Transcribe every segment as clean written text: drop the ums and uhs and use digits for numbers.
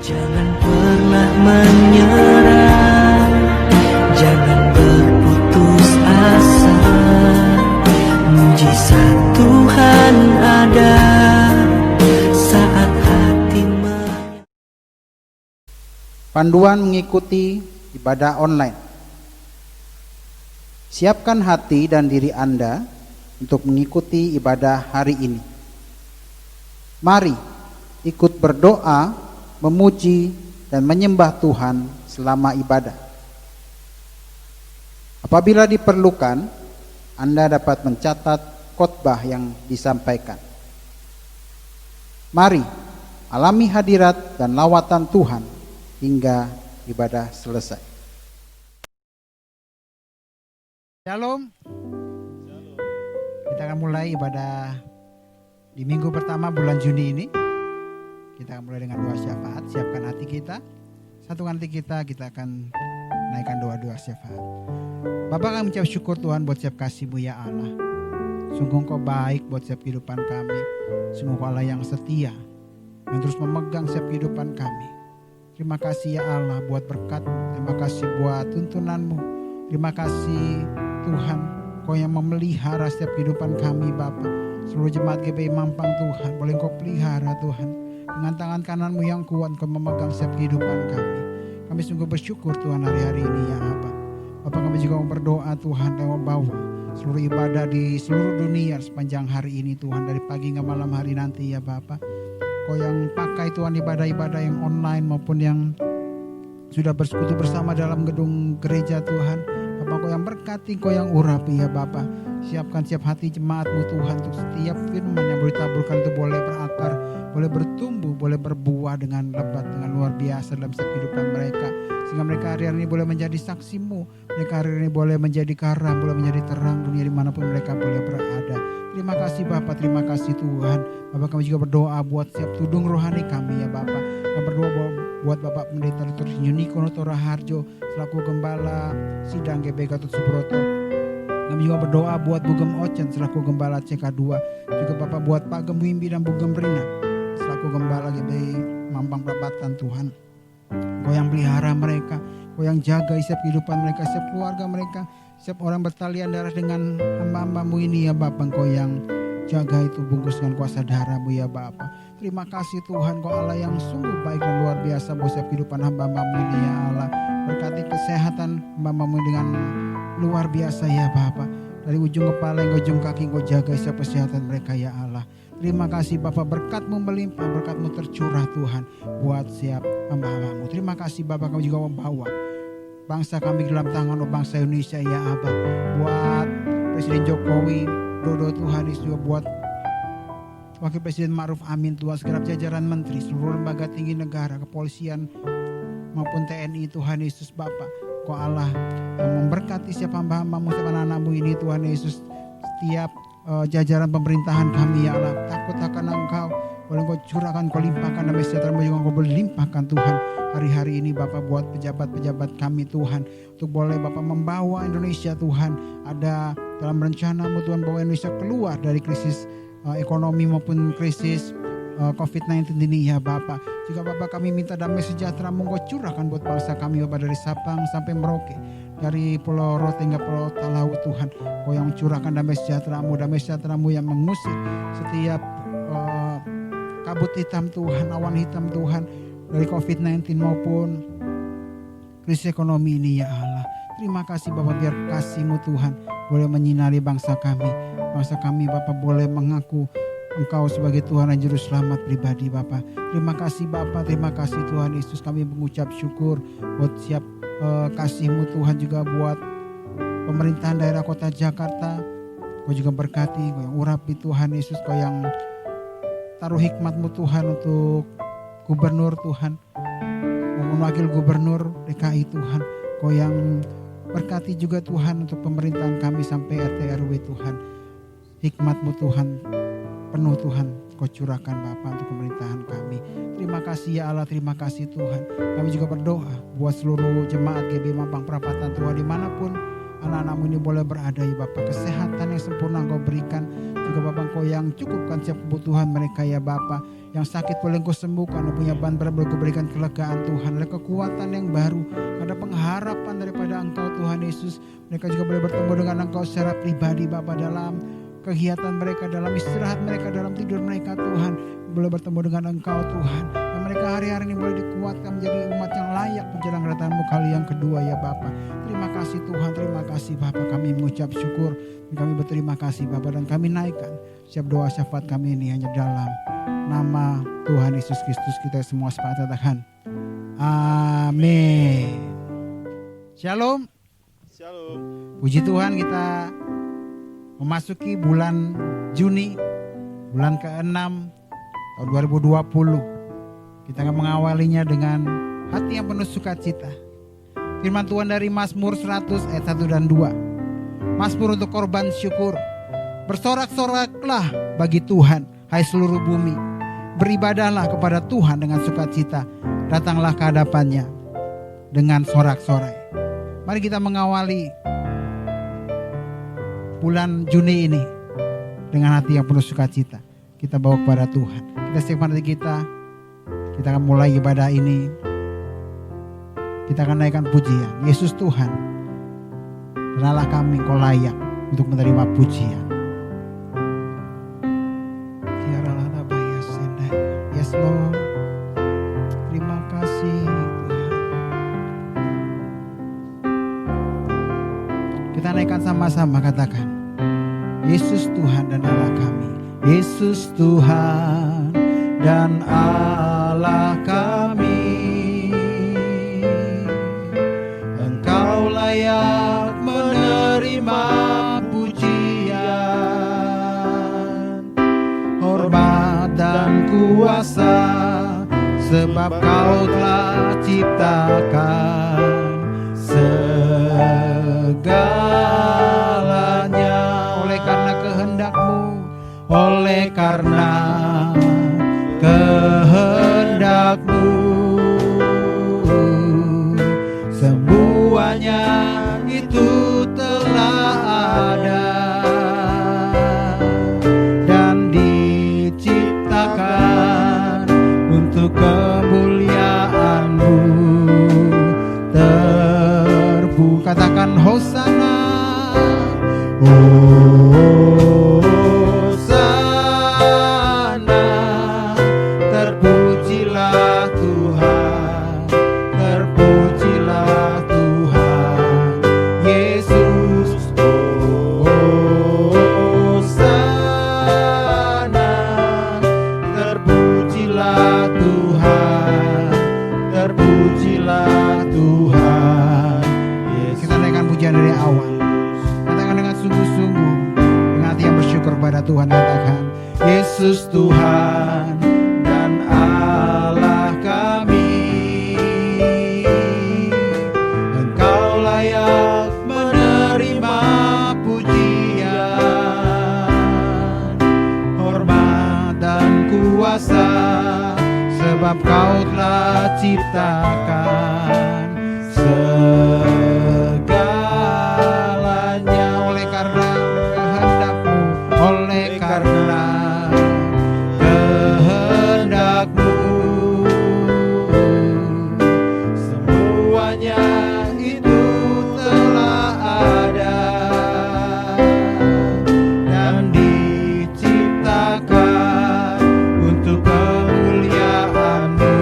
Jangan pernah menyerah, jangan berputus asa. Mujizat Tuhan ada saat hati Panduan mengikuti ibadah online. Siapkan hati dan diri Anda untuk mengikuti ibadah hari ini. Mari ikut berdoa, memuji dan menyembah Tuhan selama ibadah. Apabila diperlukan, Anda dapat mencatat khotbah yang disampaikan. Mari alami hadirat dan lawatan Tuhan hingga ibadah selesai. Shalom. Kita akan mulai ibadah di minggu pertama bulan Juni ini. Kita akan mulai dengan doa syafaat. Siapkan hati kita, satukan hati kita akan naikkan doa-doa syafaat. Bapa, kami mengucap syukur Tuhan buat setiap kasih-Mu ya Allah. Sungguh Engkau baik buat setiap kehidupan kami. Sungguh Allah yang setia, yang terus memegang setiap kehidupan kami. Terima kasih ya Allah buat berkat, terima kasih buat tuntunan-Mu. Terima kasih Tuhan, Kau yang memelihara setiap kehidupan kami Bapa. Seluruh jemaat GBI Mampang Tuhan, boleh Kau pelihara Tuhan. Dengan tangan kanan-Mu yang kuat Kau memegang setiap kehidupan kami. Kami sungguh bersyukur Tuhan hari-hari ini ya Bapa. Bapa, kami juga mau berdoa Tuhan dan membawa seluruh ibadah di seluruh dunia sepanjang hari ini Tuhan. Dari pagi hingga malam hari nanti ya Bapa. Kau yang pakai Tuhan ibadah-ibadah yang online maupun yang sudah bersekutu bersama dalam gedung gereja Tuhan. Bapak, Kau yang berkati, Kau yang urapi ya Bapa. Siapkan setiap hati jemaat-Mu Tuhan, untuk setiap firman yang boleh ditaburkan itu boleh berakar, boleh bertumbuh, boleh berbuah dengan lebat, dengan luar biasa dalam setiap kehidupan mereka. Sehingga mereka hari-hari ini boleh menjadi saksi-Mu. Mereka hari ini boleh menjadi karam, boleh menjadi terang dunia dimanapun mereka boleh berada. Terima kasih Bapak, terima kasih Tuhan. Bapak, kami juga berdoa buat setiap tudung rohani kami ya Bapak. Kami berdoa buat Bapak Pendeta Dr. Yuniko Noto Raharjo selaku Gembala Sidang GBI Gatot Subroto. Kami juga berdoa buat Bugem Ocen selaku Gembala CK2. Juga Bapak buat Pak Gemwimbi dan Bugem Rina selaku Gembala GBI Mampang Perapatan Tuhan. Kau yang pelihara mereka, Kau yang jaga setiap kehidupan mereka, setiap keluarga mereka, setiap orang bertalian darah dengan hamba-hamba-Mu ini ya Bapak. Kau yang jaga itu bungkus dengan kuasa darah-Mu ya Bapak. Terima kasih Tuhan, Kau Allah yang sungguh baik dan luar biasa buat setiap kehidupan hamba-hamba-Mu ini ya Allah. Berkati kesehatan hamba-hamba-Mu dengan luar biasa ya Bapak. Dari ujung kepala hingga ujung kaki Kau jaga setiap kesehatan mereka ya Allah. Terima kasih Bapak, berkat-Mu melimpah, berkat-Mu tercurah Tuhan buat setiap hamba-hamba-Mu. Terima kasih Bapak, kami juga membawa bangsa kami dalam tangan bangsa Indonesia ya Abah. Buat Presiden Jokowi Dodo Tuhan, juga buat Wakil Presiden Ma'ruf Amin Tuhan, segenap jajaran menteri, seluruh lembaga tinggi negara, kepolisian maupun TNI Tuhan Yesus Bapak. Kau Allah yang memberkati setiap hamba-hamba-Mu, setiap anak-anak-Mu ini Tuhan Yesus. Setiap jajaran pemerintahan kami ya Allah, takut akan Engkau, boleh Engkau curahkan, Kau limpahkan, dan sejahtera-Mu juga Engkau boleh limpahkan Tuhan hari-hari ini Bapak buat pejabat-pejabat kami Tuhan, untuk boleh Bapak membawa Indonesia Tuhan, ada dalam rencana-Mu Tuhan bawa Indonesia keluar dari krisis ekonomi maupun krisis COVID-19 ini ya Bapak. Juga Bapak kami minta damai sejahtera-Mu Engkau curahkan buat bangsa kami Bapak, dari Sabang sampai Merauke, dari Pulau Rote hingga Pulau Talaut Tuhan. Kau yang curahkan damai sejahtera-Mu yang mengusir setiap kabut hitam Tuhan, awan hitam Tuhan, dari COVID-19 maupun krisis ekonomi ini ya Allah. Terima kasih Bapak, biar kasih-Mu Tuhan boleh menyinari bangsa kami. Bangsa kami Bapak boleh mengaku Engkau sebagai Tuhan dan Juru Selamat pribadi Bapak. Terima kasih Bapak, terima kasih Tuhan Yesus. Kami mengucap syukur buat siap kasih-Mu Tuhan, juga buat pemerintahan daerah kota Jakarta. Kau juga berkati, Kau yang urapi Tuhan Yesus. Kau yang taruh hikmat-Mu Tuhan untuk gubernur Tuhan, maupun wakil gubernur DKI Tuhan. Kau yang berkati juga Tuhan untuk pemerintahan kami sampai RT RW Tuhan. Hikmat-Mu Tuhan penuh Tuhan Kau curahkan Bapa untuk pemerintahan kami. Terima kasih ya Allah, terima kasih Tuhan. Kami juga berdoa buat seluruh jemaat GBI Mampang Perapatan Tuhan, dimanapun anak-anak-Mu ini boleh berada ya Bapak. Kesehatan yang sempurna Engkau berikan. Juga juga Bapa Engkau yang cukupkan setiap kebutuhan mereka ya Bapa. Yang sakit boleh Engkau sembuhkan, yang punya beban berat boleh Engkau berikan kelegaan Tuhan. Ada kekuatan yang baru, ada pengharapan daripada Engkau Tuhan Yesus. Mereka juga boleh bertemu dengan Engkau secara pribadi Bapa, dalam kegiatan mereka, dalam istirahat mereka, dalam tidur mereka Tuhan. Boleh bertemu dengan Engkau Tuhan. Dan mereka hari-hari ini boleh dikuatkan menjadi umat yang layak menjelang kedatangan-Mu kali yang kedua ya Bapa. Terima kasih Tuhan, terima kasih Bapa. Kami mengucap syukur, kami berterima kasih Bapa, dan kami naikkan setiap doa syafaat kami ini hanya dalam nama Tuhan Yesus Kristus. Kita semua sepakat katakan amin. Shalom. Shalom. Puji Tuhan, kita memasuki bulan Juni, bulan ke-6 tahun 2020. Kita akan mengawalinya dengan hati yang penuh sukacita. Firman Tuhan dari Mazmur 100 ayat 1 dan 2. Mazmur untuk korban syukur. Bersorak-soraklah bagi Tuhan, hai seluruh bumi. Beribadahlah kepada Tuhan dengan sukacita. Datanglah ke hadapannya dengan sorak-sorai. Mari kita mengawali bulan Juni ini dengan hati yang penuh sukacita. Kita bawa kepada Tuhan. Kita siapkan hati kita. Kita akan mulai ibadah ini. Kita akan naikkan pujian. Yesus Tuhan, dan Allah kami, Kau layak untuk menerima pujian. Yes Lord. Terima kasih Tuhan. Kita naikkan sama-sama, katakan Yesus Tuhan dan Allah kami. Yesus Tuhan dan Allah kami, Engkau layak menerima pujian, hormat dan kuasa, sebab Kau telah ciptakan segalanya. Oleh karena kehendak-Mu, oleh karena kehendak-Mu, semuanya itu telah ada dan diciptakan untuk kemuliaan-Mu. Katakan Hosana, Hosana, terpujilah Tuhan, terpujilah Tuhan Yesus. Hosana, terpujilah Tuhan, terpujilah Tuhan. Kita naikkan pujian dari awal. Katakan dengan sungguh-sungguh, dengan hati yang bersyukur pada Tuhan. Katakan Yesus Tuhan dan Allah kami, Engkau layak menerima pujian, hormat dan kuasa, sebab Kau telah ciptakan segalanya. Oleh karena kehendak-Mu, oleh karena kehendak-Mu, semuanya itu telah ada dan diciptakan untuk kemuliaan-Mu.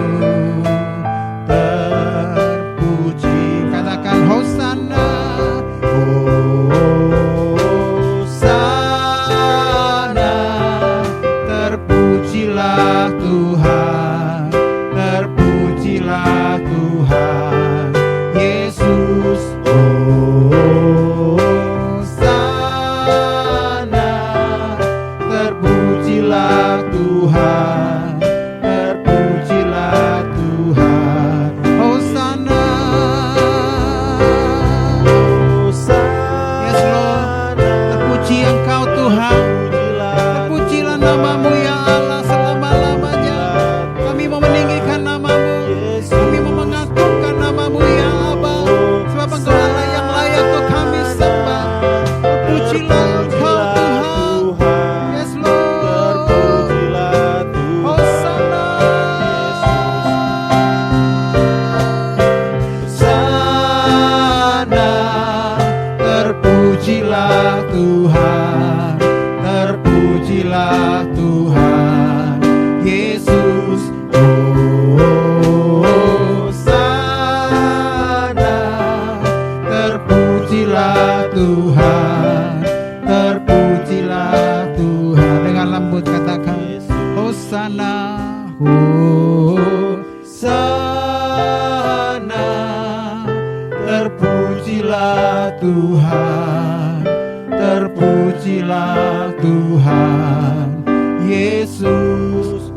Tuhan, terpujilah Tuhan Yesus.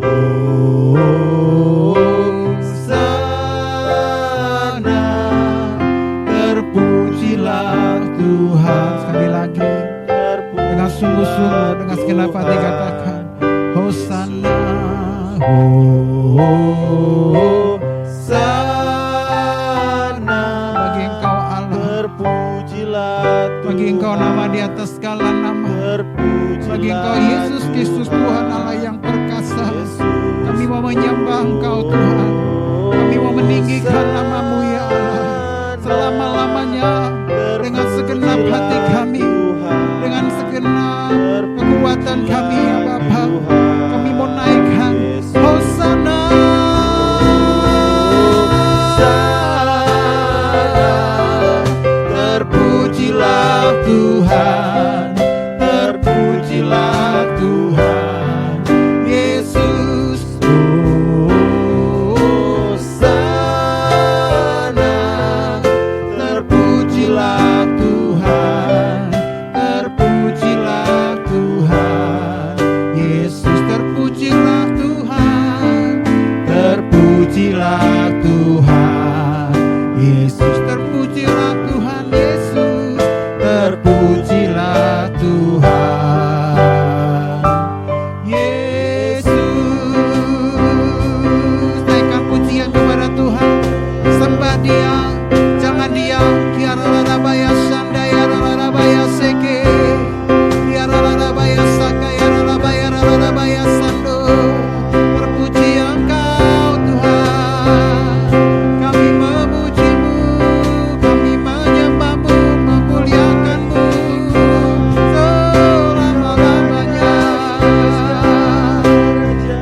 Hosana, terpujilah Tuhan. Sekali lagi dengan sungguh-sungguh, dengan segenap hati katakan Hosana, Hosana. Bagi Engkau Allah, terpujilah Tuhan. Bagi Engkau nama di atas segala nama, bagi Engkau Yesus Kristus Tuhan Allah yang perkasa. Kami mau menyembah Engkau Tuhan, kami mau meninggikan nama-Mu ya Allah selama-lamanya, dengan segenap hati kami, dengan segenap kekuatan kami ya Bapa. Kami mau naikkan Hosana, terpujilah Tuhan, terpujilah Tuhan Yesus. Hosana, terpujilah Tuhan, terpujilah Tuhan Yesus. Terpujilah Tuhan, terpujilah Tuhan Yesus. Terpujilah Tuhan Yesus, terpujilah Tuhan Yesus. Naikkan pujian kepada Tuhan, sembah Dia, jangan diam. Kiararabaya sandaya rarabaya seke, kiararabaya sakaya rarabaya sando. Terpuji Engkau Tuhan, kami memuji-Mu, kami menyembah-Mu, memuliakan-Mu selama-lamanya.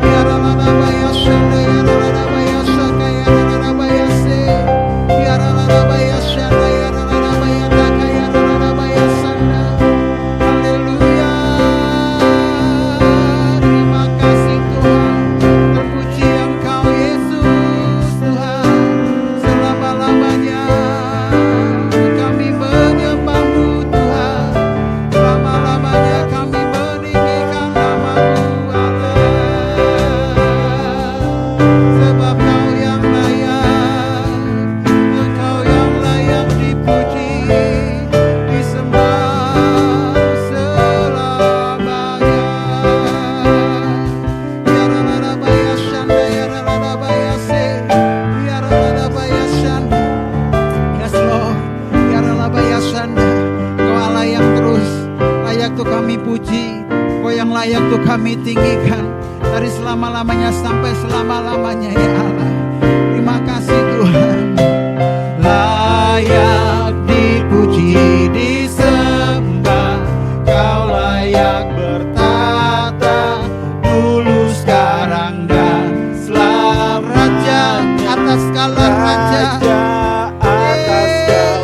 Kiararabaya sandaya rarabaya sakaya rarabaya se, kiararabaya sandaya rarabaya takaya rarabaya sanda. Haleluya, terima kasih Tuhan. Terpuji Engkau Yesus Tuhan selama-lamanya. Kami menyembah-Mu Tuhan, selama-lamanya kami meninggikan nama-Mu Allah. Sebab Kau yang layak, Engkau yang layak dipuji, disembah selamanya. Yararabaya shanda, yararabaya se, yararabaya shanda. Yes Lord, yararabaya shanda. Kau Allah yang terus layak tuh kami puji, Kau yang layak tuh kami tinggikan dari selama-lamanya sampai selama-lamanya ya Allah. Terima kasih Tuhan. Layak dipuji, disembah, Kau layak bertata, dulu sekarang dan selam. Raja atas segala raja,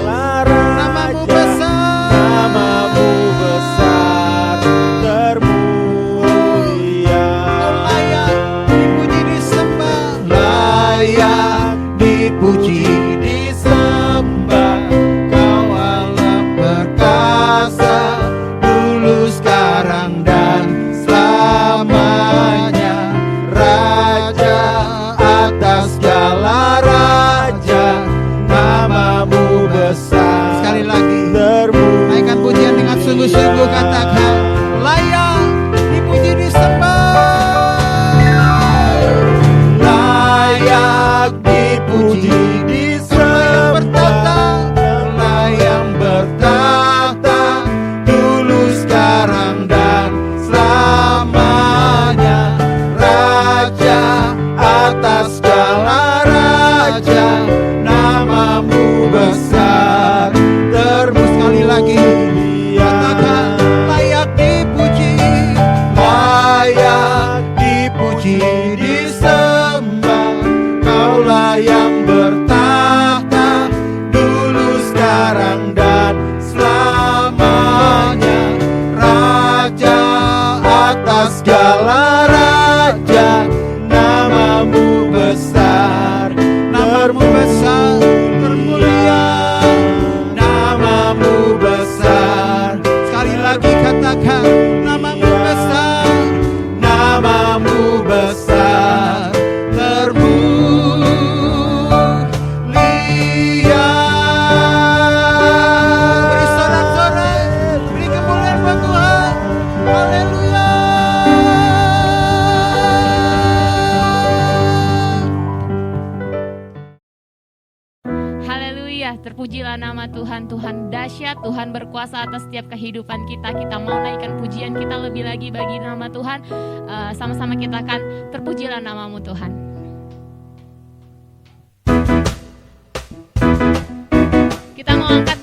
Namamu besar, Namamu besar, termulia. Kau layak dipuji, disembah, layak dipuji, disembah, Kau Allah perkasa, dulu sekarang dan selamanya. Raja atas segala raja, Namamu besar. Sekali lagi, naikkan pujian dengan sungguh-sungguh, katakan layak dipuji, disembah, layak dipuji, disembah, layak bertata, dulu sekarang dan selamanya. Raja atas segala raja, Namamu besar, sekali lagi katakan layak dipuji, layak dipuji, disembah, Kaulah yang bertahta, dulu sekarang dan selamanya. Raja atas segala raja, Namamu besar, Namamu besar, termulia, Namamu Haleluya, terpujilah nama Tuhan. Tuhan dahsyat, Tuhan berkuasa atas setiap kehidupan kita. Kita mau naikkan pujian kita lebih lagi bagi nama Tuhan. Sama-sama kita akan terpujilah namamu Tuhan. Kita mau angkat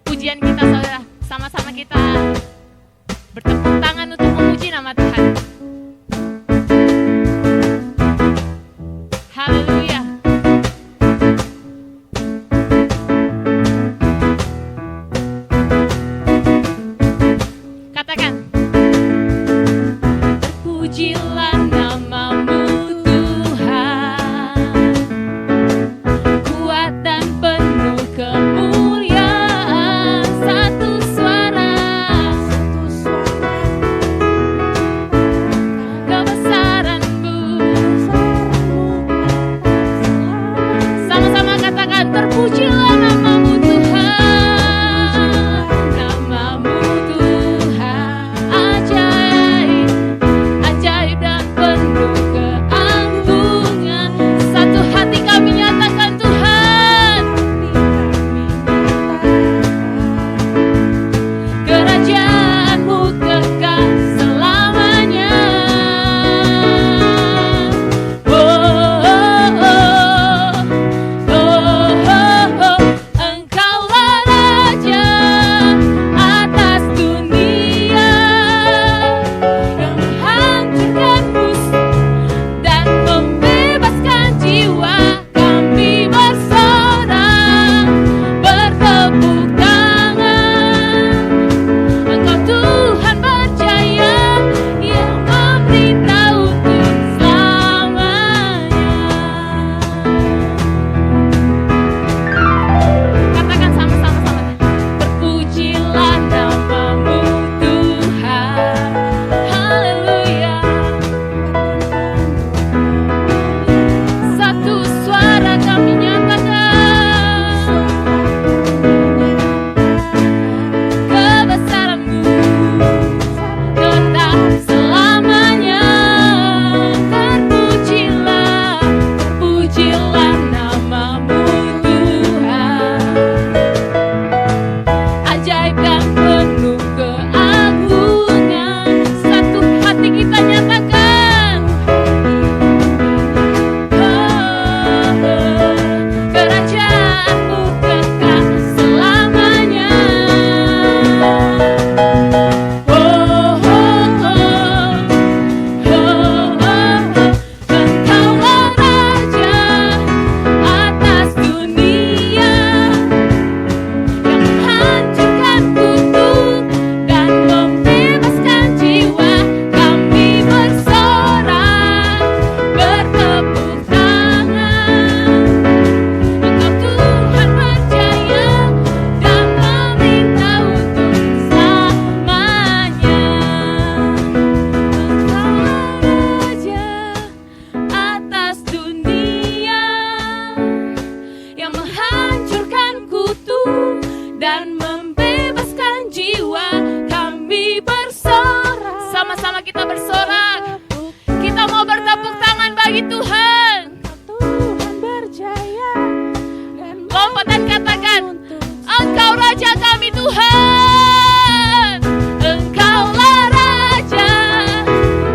pujian kita saudara. Sama-sama kita bertepuk tangan untuk memuji nama Tuhan. Haleluya. Katakan. Terpujilah namamu Tuhan, kuat dan penuh kemuliaan. Satu suara, kebesaran-Mu. Sama-sama katakan, terpujilah namamu Tuhan, namamu Tuhan, ajaib, ajaib dan penuh keagungan. Satu hati kami nyatakan Tuhan, kerajaan-Mu kekal selamanya. Oh, oh, oh, oh, oh, oh. Engkaulah Raja atas dunia yang menghancurkan musuh dan membebaskan jiwa. Kami bersorak, bertepuk tangan. Engkau Tuhan berjaya yang memerintah untuk selamanya. Katakan sama-sama. Terpujilah namamu Tuhan. Haleluya. Satu suara kami nyatakan kebesaran-Mu tetap selamanya. Terpujilah, terpujilah namamu Tuhan, ajaib dan penuh keagungan. Satu hati kita nyatakan, kerajaan-Mu kekal selamanya. Oh, oh, oh, oh, oh, oh. Engkaulah Raja atas dunia yang menghancurkan kutuk dan membebaskan jiwa. Kami bersorak, bertepuk tangan. Engkau Tuhan berjaya dan memerintah untuk selamanya. Engkaulah Raja atas dunia yang menghancurkan kutuk dan membebaskan jiwa. Kami bersorak. Sama-sama kita bersorak. Kita mau bertepuk tangan bagi Tuhan. Tuhan berjaya dan Lompat dan katakan, Engkau Raja kami Tuhan. Engkaulah Raja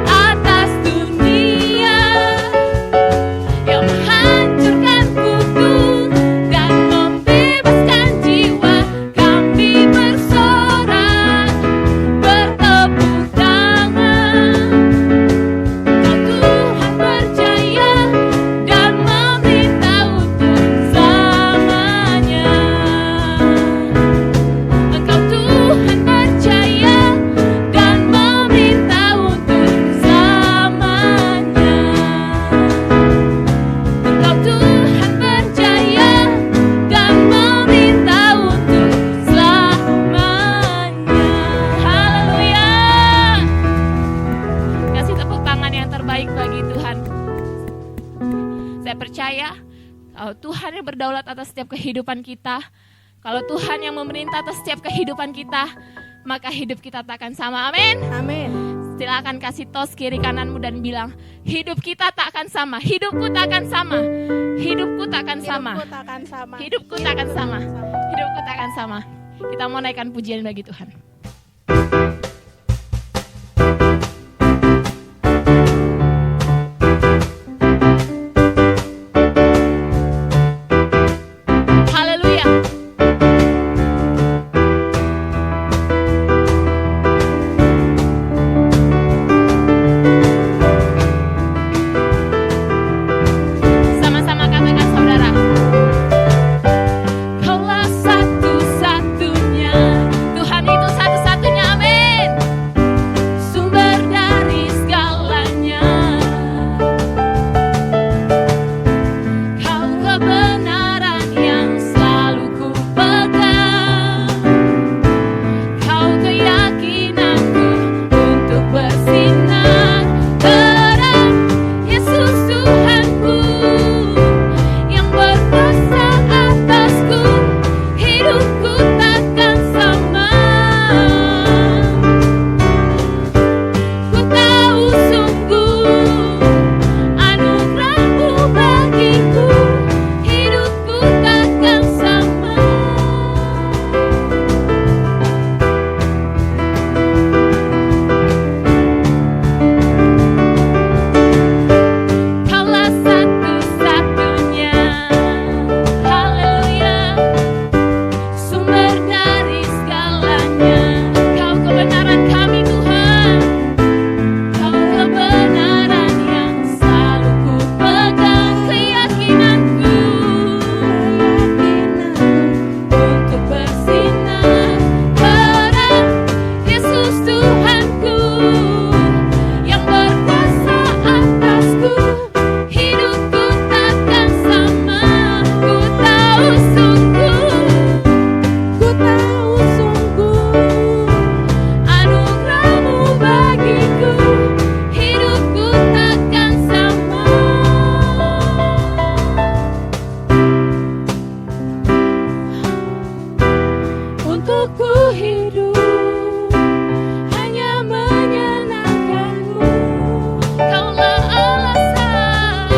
atas dunia yang menghancurkan kutuk dan membebaskan jiwa. Kami bersorak, bertepuk tangan. Engkau Tuhan berjaya dan memerintah untuk selamanya. Engkau Tuhan berjaya dan memerintah untuk selamanya. Engkau Tuhan berjaya dan memerintah untuk selamanya. Haleluya. Kasih tepuk tangan yang terbaik bagi Tuhan. Saya percaya kalau Tuhan yang berdaulat atas setiap kehidupan kita, kalau Tuhan yang memerintah atas setiap kehidupan kita, maka hidup kita takkan sama. Amin. amin. Silakan kasih tos kiri kananmu dan bilang, hidup kita tak akan sama, hidupku tak akan sama, hidupku tak akan sama, Hidupku tak akan sama. hidupku tak akan sama, hidupku tak akan sama. Kita mau naikkan pujian bagi Tuhan. Haleluya. Sama-sama katakan saudara. Kaulah satu-satunya, Tuhan itu satu-satunya, amin. Sumber dari segalanya, Kau kebenaran yang selalu ku pegang, Kau keyakinanku untuk bersinar terang. Yesus Tuhanku yang berkuasa atasku, hidupku takkan sama. Ku tahu sungguh anugerah-Mu bagiku, hidupku takkan sama. Kaulah satu-satunya, haleluya, sumber dari segalanya. Kau kebenaran kami Tuhan, Kau kebenaran yang selalu ku pegang, keyakinanku untuk bersinar terang. Yesus Tuhanku yang berkuasa atasku, hidupku takkan sama. Ku tahu sungguh anugerah-Mu bagiku, hidupku takkan sama. Untuk ku hidup hanya menyenangkan-Mu. Kaulah alasan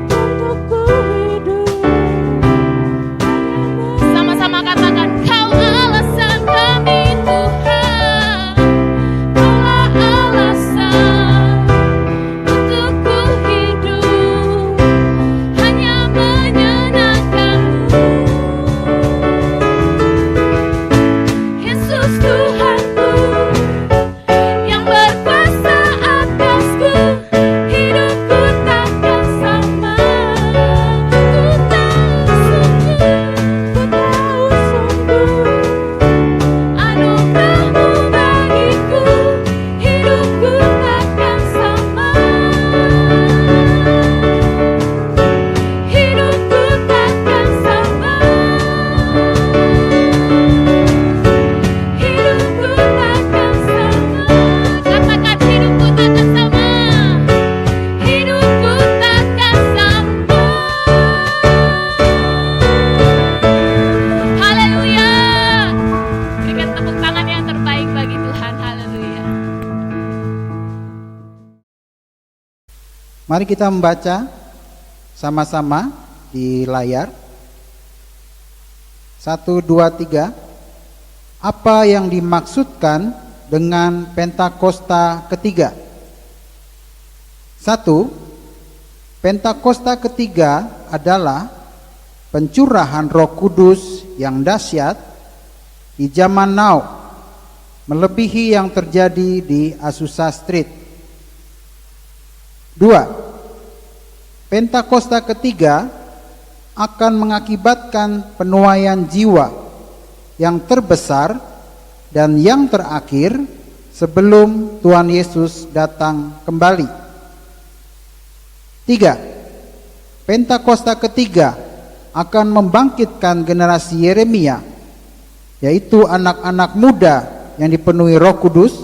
untuk ku hidup. sama-sama katakan, Kau alasan kami Tuhan. Kaulah alasan untuk ku hidup hanya menyenangkan-Mu. Yesus Tuhanku yang berkuasa atasku, hidupku takkan sama. Ku tahu sungguh anugerah-Mu bagiku, hidupku takkan sama. Hidupku takkan sama. Hidupku takkan sama. Katakan, hidupku takkan sama. Hidupku takkan sama. Haleluya. Berikan tepuk tangan yang terbaik bagi Tuhan. Haleluya. Mari kita membaca sama-sama di layar. 1, 2, 3. Apa yang dimaksudkan dengan Pentakosta ketiga? 1. Pentakosta ketiga adalah pencurahan Roh Kudus yang dahsyat di zaman now, melebihi yang terjadi di Azusa Street. 2. Pentakosta ketiga akan mengakibatkan penuaian jiwa yang terbesar dan yang terakhir sebelum Tuhan Yesus datang kembali. 3. Pentakosta ketiga akan membangkitkan generasi Yeremia, yaitu anak-anak muda yang dipenuhi Roh Kudus,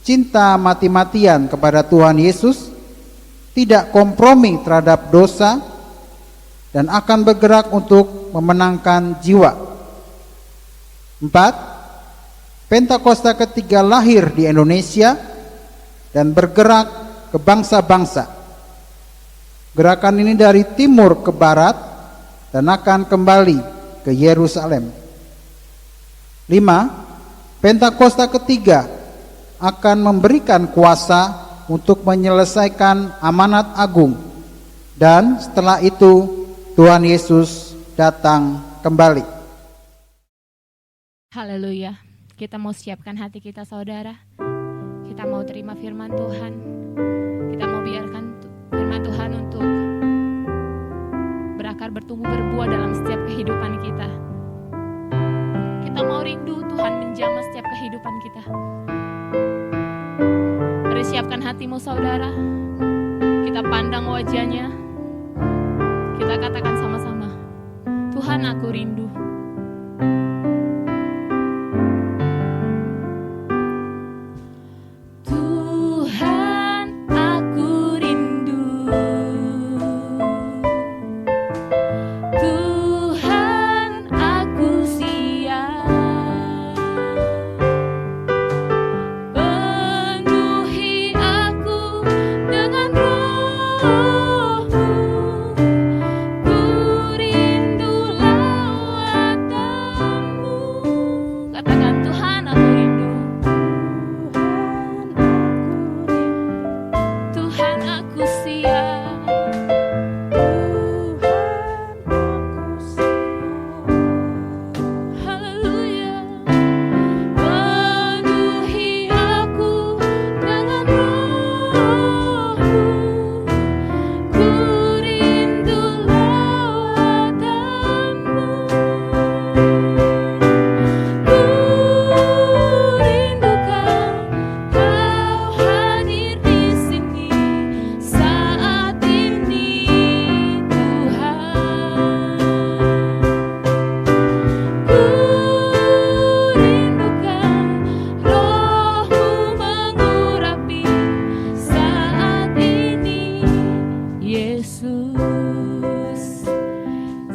cinta mati-matian kepada Tuhan Yesus, tidak kompromi terhadap dosa, dan akan bergerak untuk memenangkan jiwa. 4. Pentakosta ketiga lahir di Indonesia dan bergerak ke bangsa-bangsa. Gerakan ini dari timur ke barat dan akan kembali ke Yerusalem. 5. Pentakosta ketiga akan memberikan kuasa untuk menyelesaikan amanat agung, dan setelah itu Tuhan Yesus datang kembali. Haleluya. Kita mau siapkan hati kita, saudara. Kita mau terima firman Tuhan. Kita mau biarkan firman Tuhan untuk berakar, bertumbuh, berbuah dalam setiap kehidupan kita. Kita mau rindu Tuhan menjamah setiap kehidupan kita. Mari siapkan hatimu, saudara. Kita pandang wajahnya. Kita katakan sama-sama, Tuhan, aku rindu.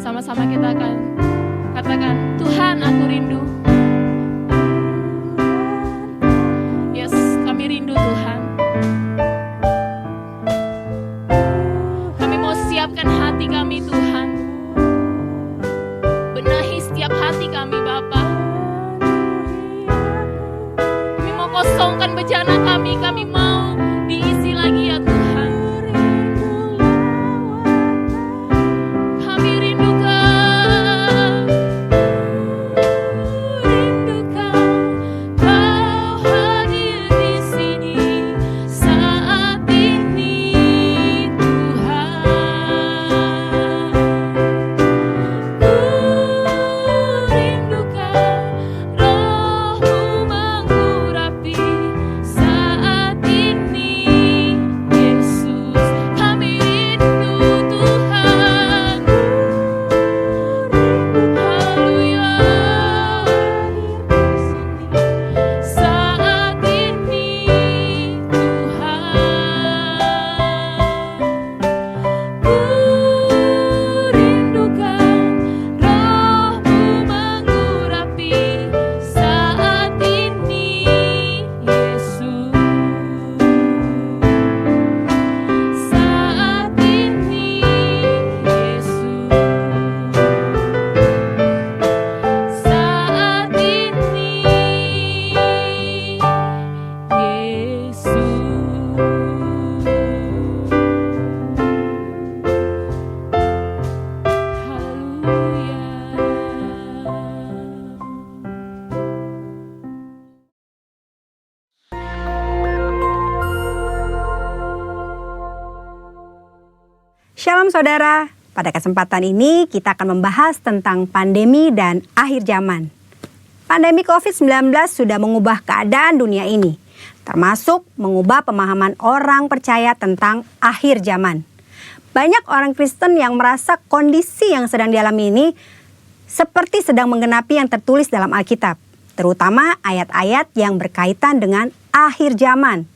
Sama-sama kita akan katakan, Tuhan, aku rindu. Yes, kami rindu Tuhan. Kami mau siapkan hati kami, Tuhan. Benahi setiap hati kami, Bapa. Kami mau kosongkan bejana kami mau diisi lagi ya Tuhan. Shalom saudara, pada kesempatan ini kita akan membahas tentang pandemi dan akhir zaman. Pandemi COVID-19 sudah mengubah keadaan dunia ini, termasuk mengubah pemahaman orang percaya tentang akhir zaman. Banyak orang Kristen yang merasa kondisi yang sedang dialami ini seperti sedang menggenapi yang tertulis dalam Alkitab, terutama ayat-ayat yang berkaitan dengan akhir zaman.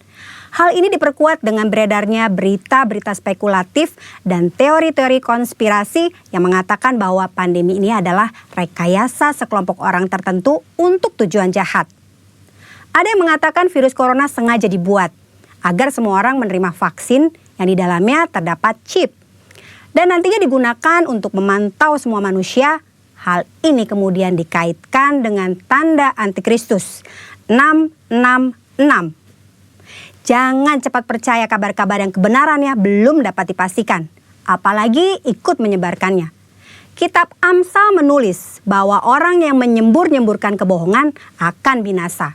Hal ini diperkuat dengan beredarnya berita-berita spekulatif dan teori-teori konspirasi yang mengatakan bahwa pandemi ini adalah rekayasa sekelompok orang tertentu untuk tujuan jahat. Ada yang mengatakan virus corona sengaja dibuat agar semua orang menerima vaksin yang di dalamnya terdapat chip. Dan nantinya digunakan untuk memantau semua manusia. Hal ini kemudian dikaitkan dengan tanda antikristus 666. Jangan cepat percaya kabar-kabar yang kebenarannya belum dapat dipastikan, apalagi ikut menyebarkannya. Kitab Amsal menulis bahwa orang yang menyembur-nyemburkan kebohongan akan binasa.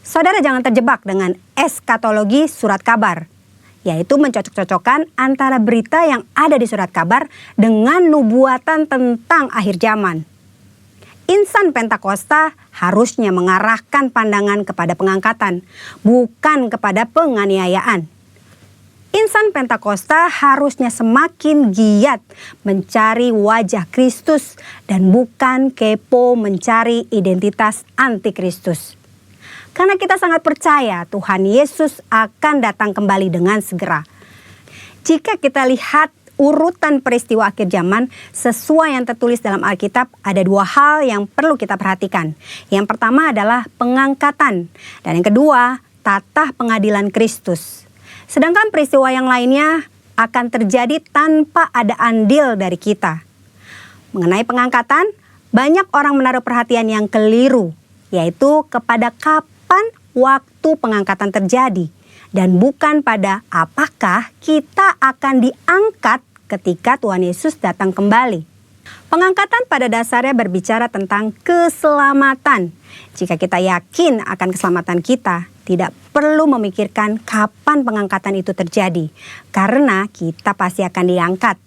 Saudara jangan terjebak dengan eskatologi surat kabar, yaitu mencocok-cocokkan antara berita yang ada di surat kabar dengan nubuatan tentang akhir zaman. Insan Pentakosta harusnya mengarahkan pandangan kepada pengangkatan, bukan kepada penganiayaan. Insan Pentakosta harusnya semakin giat mencari wajah Kristus dan bukan kepo mencari identitas antikristus. Karena kita sangat percaya Tuhan Yesus akan datang kembali dengan segera. Jika kita lihat urutan peristiwa akhir zaman sesuai yang tertulis dalam Alkitab, ada dua hal yang perlu kita perhatikan. Yang pertama adalah pengangkatan, dan yang kedua tatah pengadilan Kristus. Sedangkan peristiwa yang lainnya akan terjadi tanpa ada andil dari kita. Mengenai pengangkatan, banyak orang menaruh perhatian yang keliru, yaitu kepada kapan waktu pengangkatan terjadi, dan bukan pada apakah kita akan diangkat ketika Tuhan Yesus datang kembali. Pengangkatan pada dasarnya berbicara tentang keselamatan. Jika kita yakin akan keselamatan kita, tidak perlu memikirkan kapan pengangkatan itu terjadi, karena kita pasti akan diangkat.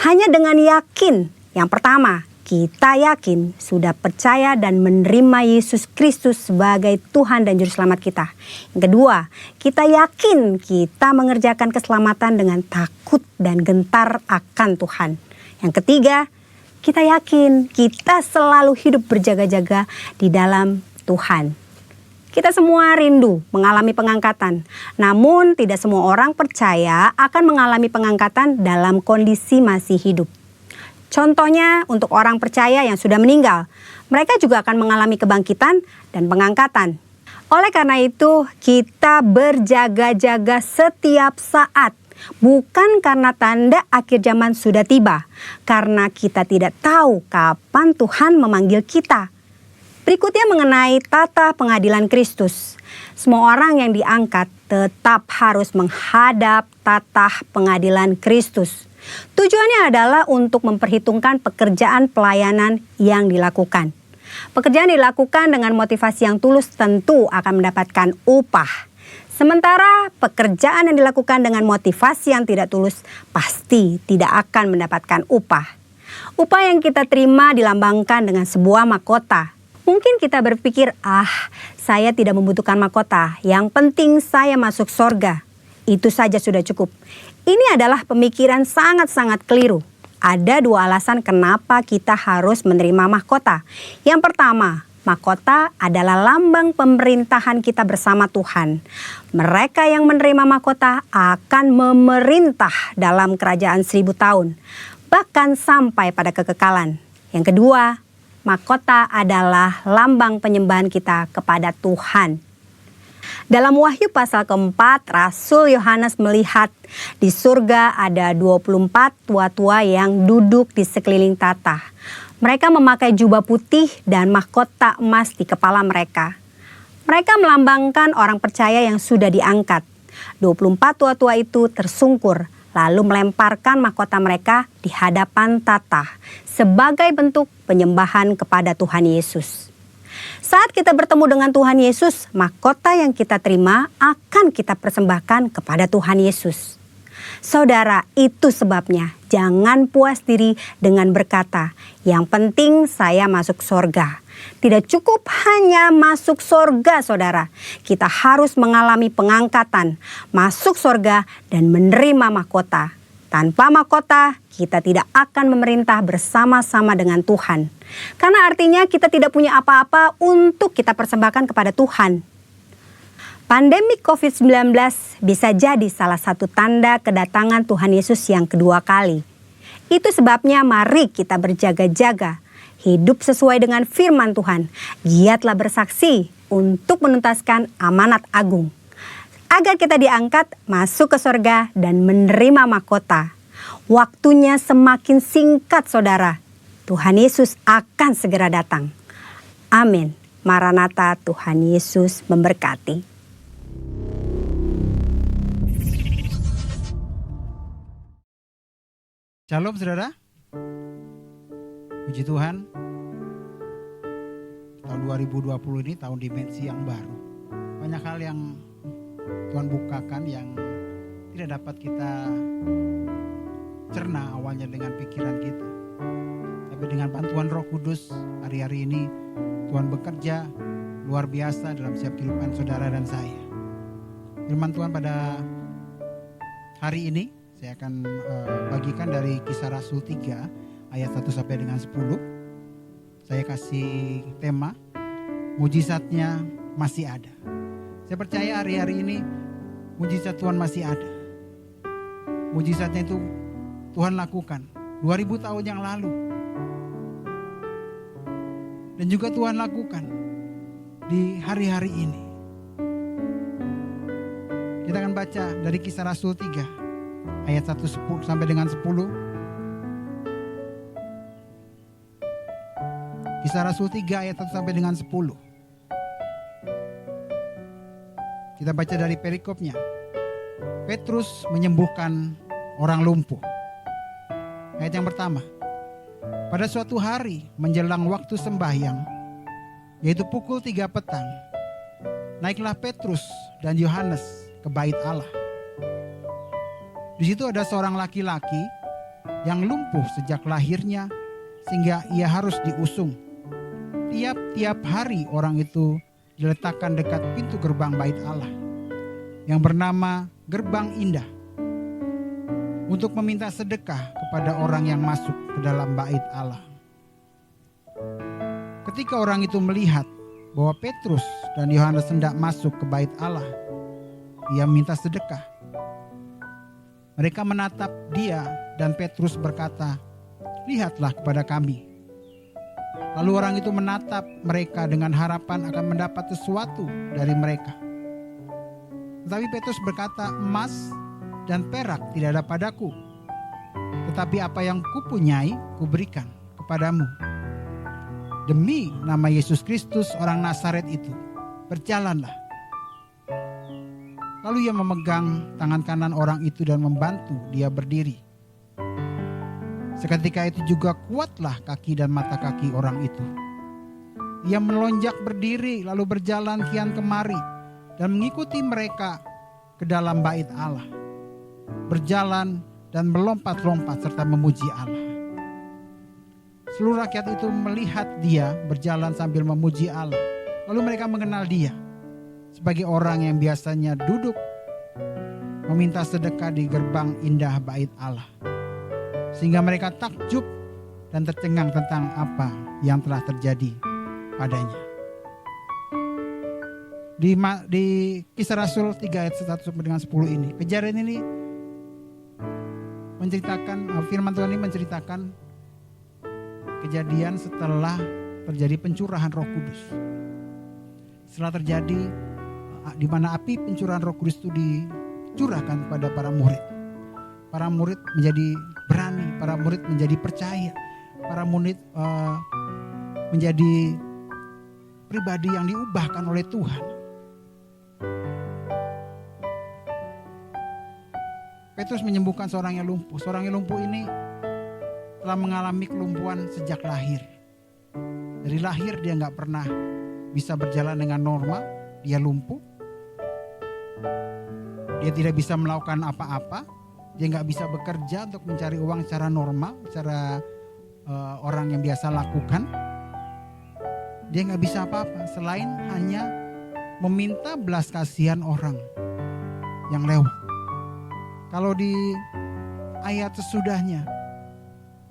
Hanya dengan yakin, yang pertama, kita yakin sudah percaya dan menerima Yesus Kristus sebagai Tuhan dan Juru Selamat kita. Yang kedua, kita yakin kita mengerjakan keselamatan dengan takut dan gentar akan Tuhan. Yang ketiga, kita yakin kita selalu hidup berjaga-jaga di dalam Tuhan. Kita semua rindu mengalami pengangkatan, namun tidak semua orang percaya akan mengalami pengangkatan dalam kondisi masih hidup. Contohnya untuk orang percaya yang sudah meninggal, mereka juga akan mengalami kebangkitan dan pengangkatan. Oleh karena itu, kita berjaga-jaga setiap saat, bukan karena tanda akhir zaman sudah tiba, karena kita tidak tahu kapan Tuhan memanggil kita. Berikutnya mengenai tata pengadilan Kristus. Semua orang yang diangkat tetap harus menghadap tata pengadilan Kristus. Tujuannya adalah untuk memperhitungkan pekerjaan pelayanan yang dilakukan. Pekerjaan dilakukan dengan motivasi yang tulus tentu akan mendapatkan upah. Sementara pekerjaan yang dilakukan dengan motivasi yang tidak tulus pasti tidak akan mendapatkan upah. Upah yang kita terima dilambangkan dengan sebuah mahkota. Mungkin kita berpikir, saya tidak membutuhkan mahkota, yang penting saya masuk sorga. Itu saja sudah cukup. Ini adalah pemikiran sangat-sangat keliru. Ada dua alasan kenapa kita harus menerima mahkota. Yang pertama, mahkota adalah lambang pemerintahan kita bersama Tuhan. Mereka yang menerima mahkota akan memerintah dalam kerajaan 1000 tahun, bahkan sampai pada kekekalan. Yang kedua, mahkota adalah lambang penyembahan kita kepada Tuhan. Dalam Wahyu pasal keempat, Rasul Yohanes melihat di surga ada 24 tua-tua yang duduk di sekeliling tata. Mereka memakai jubah putih dan mahkota emas di kepala mereka. Mereka melambangkan orang percaya yang sudah diangkat. 24 tua-tua itu tersungkur, lalu melemparkan mahkota mereka di hadapan tata sebagai bentuk penyembahan kepada Tuhan Yesus. Saat kita bertemu dengan Tuhan Yesus, mahkota yang kita terima akan kita persembahkan kepada Tuhan Yesus. Saudara, itu sebabnya jangan puas diri dengan berkata, yang penting saya masuk sorga. Tidak cukup hanya masuk sorga, saudara. Kita harus mengalami pengangkatan, masuk sorga, dan menerima mahkota. Tanpa mahkota, kita tidak akan memerintah bersama-sama dengan Tuhan. Karena artinya kita tidak punya apa-apa untuk kita persembahkan kepada Tuhan. Pandemi COVID-19 bisa jadi salah satu tanda kedatangan Tuhan Yesus yang kedua kali. Itu sebabnya mari kita berjaga-jaga, hidup sesuai dengan firman Tuhan, giatlah bersaksi, untuk menuntaskan amanat agung. Agar kita diangkat masuk ke sorga dan menerima mahkota. Waktunya semakin singkat saudara. Tuhan Yesus akan segera datang. Amin. Maranatha, Tuhan Yesus memberkati. Shalom saudara. Puji Tuhan. Tahun 2020 ini tahun dimensi yang baru. Banyak hal yang Tuhan bukakan yang tidak dapat kita cerna awalnya dengan pikiran kita. Tapi dengan bantuan Roh Kudus hari-hari ini Tuhan bekerja luar biasa dalam setiap kehidupan saudara dan saya. Firman Tuhan pada hari ini saya akan bagikan dari Kisah Rasul 3 ayat 1 sampai dengan 10. Saya kasih tema mujizatnya masih ada. Saya percaya hari-hari ini mujizat Tuhan masih ada. Mujizatnya itu Tuhan lakukan 2000 tahun yang lalu. Dan juga Tuhan lakukan di hari-hari ini. Kita akan baca dari Kisah Rasul 3 ayat 1 sampai dengan 10. Kisah Rasul 3 ayat 1 sampai dengan 10. Kita baca dari perikopnya. Petrus menyembuhkan orang lumpuh. Ayat yang pertama. Pada suatu hari menjelang waktu sembahyang, yaitu pukul 3 petang, naiklah Petrus dan Yohanes ke bait Allah. Di situ ada seorang laki-laki yang lumpuh sejak lahirnya sehingga ia harus diusung. Tiap-tiap hari orang itu diletakkan dekat pintu gerbang bait Allah yang bernama Gerbang Indah untuk meminta sedekah kepada orang yang masuk ke dalam bait Allah. Ketika orang itu melihat bahwa Petrus dan Yohanes hendak masuk ke bait Allah, ia minta sedekah. Mereka menatap dia dan Petrus berkata, "Lihatlah kepada kami." Lalu orang itu menatap mereka dengan harapan akan mendapat sesuatu dari mereka. Tetapi Petrus berkata, "Emas dan perak tidak ada padaku, tetapi apa yang kupunyai kuberikan kepadamu. Demi nama Yesus Kristus orang Nazaret itu, berjalanlah." Lalu ia memegang tangan kanan orang itu dan membantu dia berdiri. Seketika itu juga kuatlah kaki dan mata kaki orang itu. Ia melonjak berdiri lalu berjalan kian kemari dan mengikuti mereka ke dalam bait Allah. Berjalan dan melompat-lompat serta memuji Allah. Seluruh rakyat itu melihat dia berjalan sambil memuji Allah. Lalu mereka mengenal dia sebagai orang yang biasanya duduk meminta sedekah di gerbang indah bait Allah. Sehingga mereka takjub dan tercengang tentang apa yang telah terjadi padanya. Di Kisah Rasul 3 ayat 1 sampai dengan 10 ini, kejadian ini menceritakan, firman Tuhan ini menceritakan kejadian setelah terjadi pencurahan Roh Kudus. Setelah terjadi di mana api pencurahan Roh Kudus itu dicurahkan kepada para murid. Para murid menjadi berani, para murid menjadi percaya, para murid menjadi pribadi yang diubahkan oleh Tuhan. Petrus menyembuhkan seorang yang lumpuh. Seorang yang lumpuh ini telah mengalami kelumpuhan sejak lahir. Dari lahir dia gak pernah bisa berjalan dengan normal, dia lumpuh. Dia tidak bisa melakukan apa-apa. Dia gak bisa bekerja untuk mencari uang secara normal, secara orang yang biasa lakukan. Dia gak bisa apa-apa selain hanya meminta belas kasihan orang yang lewat. Kalau di ayat sesudahnya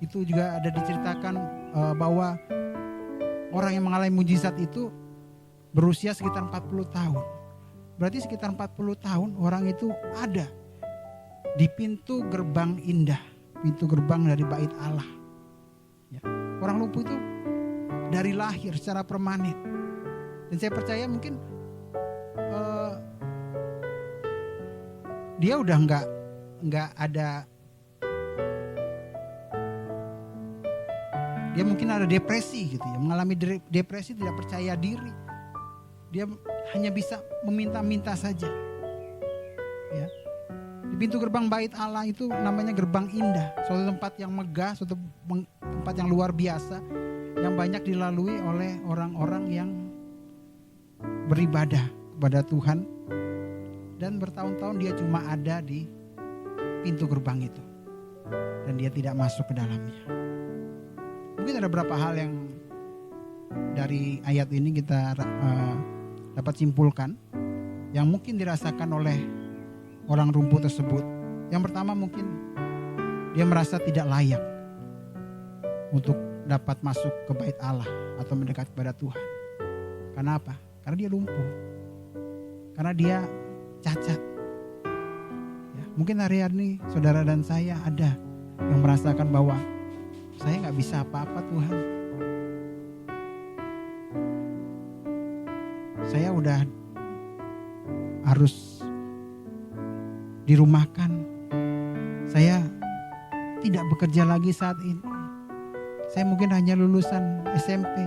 itu juga ada diceritakan bahwa orang yang mengalami mujizat itu berusia sekitar 40 tahun. Berarti sekitar 40 tahun orang itu ada di pintu gerbang indah, pintu gerbang dari bait Allah. Ya. Orang lumpuh itu dari lahir secara permanen. Dan saya percaya mungkin dia udah nggak ada, dia mungkin ada depresi gitu ya, mengalami depresi, tidak percaya diri. Dia hanya bisa meminta-minta saja. Ya. Di pintu gerbang bait Allah itu namanya gerbang indah, suatu tempat yang megah, suatu tempat yang luar biasa, yang banyak dilalui oleh orang-orang yang beribadah kepada Tuhan. Dan bertahun-tahun dia cuma ada di pintu gerbang itu, dan dia tidak masuk ke dalamnya. Mungkin ada beberapa hal yang dari ayat ini kita dapat simpulkan, yang mungkin dirasakan oleh orang lumpuh tersebut. Yang pertama, mungkin dia merasa tidak layak untuk dapat masuk ke bait Allah atau mendekat kepada Tuhan. Karena apa? Karena dia lumpuh, karena dia cacat. Ya, mungkin hari ini saudara dan saya ada yang merasakan bahwa saya gak bisa apa-apa Tuhan. Saya udah harus dirumahkan. Saya tidak bekerja lagi saat ini. Saya mungkin hanya lulusan SMP.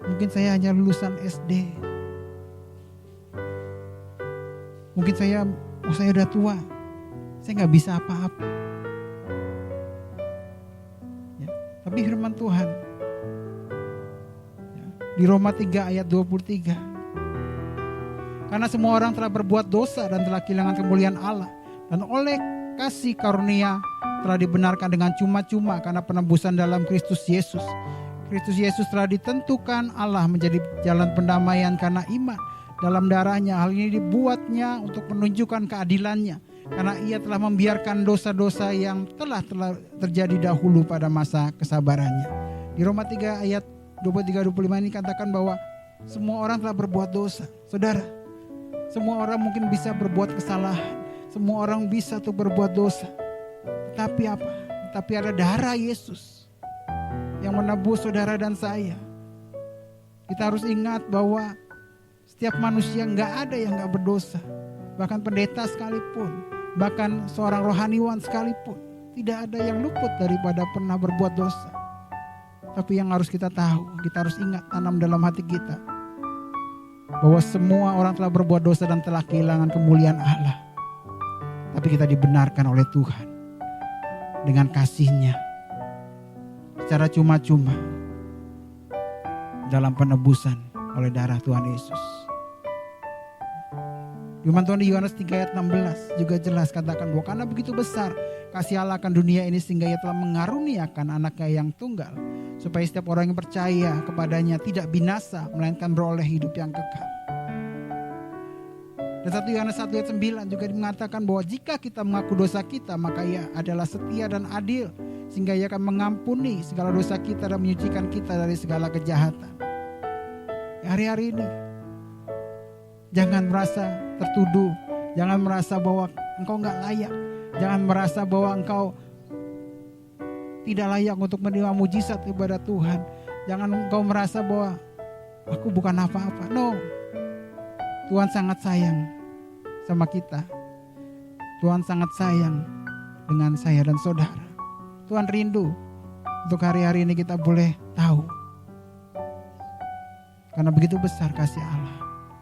Mungkin saya hanya lulusan SD. Mungkin saya udah tua. Saya gak bisa apa-apa. Ya, tapi firman Tuhan ya, di Roma 3 ayat 23. Karena semua orang telah berbuat dosa dan telah kehilangan kemuliaan Allah. Dan oleh kasih karunia telah dibenarkan dengan cuma-cuma karena penebusan dalam Kristus Yesus. Kristus Yesus telah ditentukan Allah menjadi jalan pendamaian karena iman dalam darahnya. Hal ini dibuatnya untuk menunjukkan keadilannya, karena ia telah membiarkan dosa-dosa yang telah terjadi dahulu pada masa kesabarannya. Di Roma 3 ayat 23-25 ini katakan bahwa semua orang telah berbuat dosa. Saudara, semua orang mungkin bisa berbuat kesalahan. Semua orang bisa tuh berbuat dosa. Tetapi apa? Tetapi ada darah Yesus yang menebus saudara dan saya. Kita harus ingat bahwa setiap manusia gak ada yang gak berdosa. Bahkan pendeta sekalipun, bahkan seorang rohaniwan sekalipun, tidak ada yang luput daripada pernah berbuat dosa. Tapi yang harus kita tahu, kita harus ingat, tanam dalam hati kita, bahwa semua orang telah berbuat dosa dan telah kehilangan kemuliaan Allah. Tapi kita dibenarkan oleh Tuhan dengan kasih-Nya secara cuma-cuma dalam penebusan oleh darah Tuhan Yesus. Firman Tuhan di Yohanes 3 ayat 16 juga jelas katakan bahwa karena begitu besar kasih Allah akan dunia ini sehingga ia telah mengaruniakan anaknya yang tunggal, supaya setiap orang yang percaya kepadanya tidak binasa melainkan beroleh hidup yang kekal. Dan 1 Yohanes 1 ayat 9 juga mengatakan bahwa jika kita mengaku dosa kita, maka ia adalah setia dan adil sehingga ia akan mengampuni segala dosa kita dan menyucikan kita dari segala kejahatan. Hari-hari ini jangan merasa tertuduh, jangan merasa bahwa engkau gak layak, jangan merasa bahwa engkau tidak layak untuk menerima mujizat kepada Tuhan. Jangan engkau merasa bahwa aku bukan apa-apa. No, Tuhan sangat sayang sama kita. Tuhan sangat sayang dengan saya dan saudara. Tuhan rindu untuk hari-hari ini kita boleh tahu, karena begitu besar kasih Allah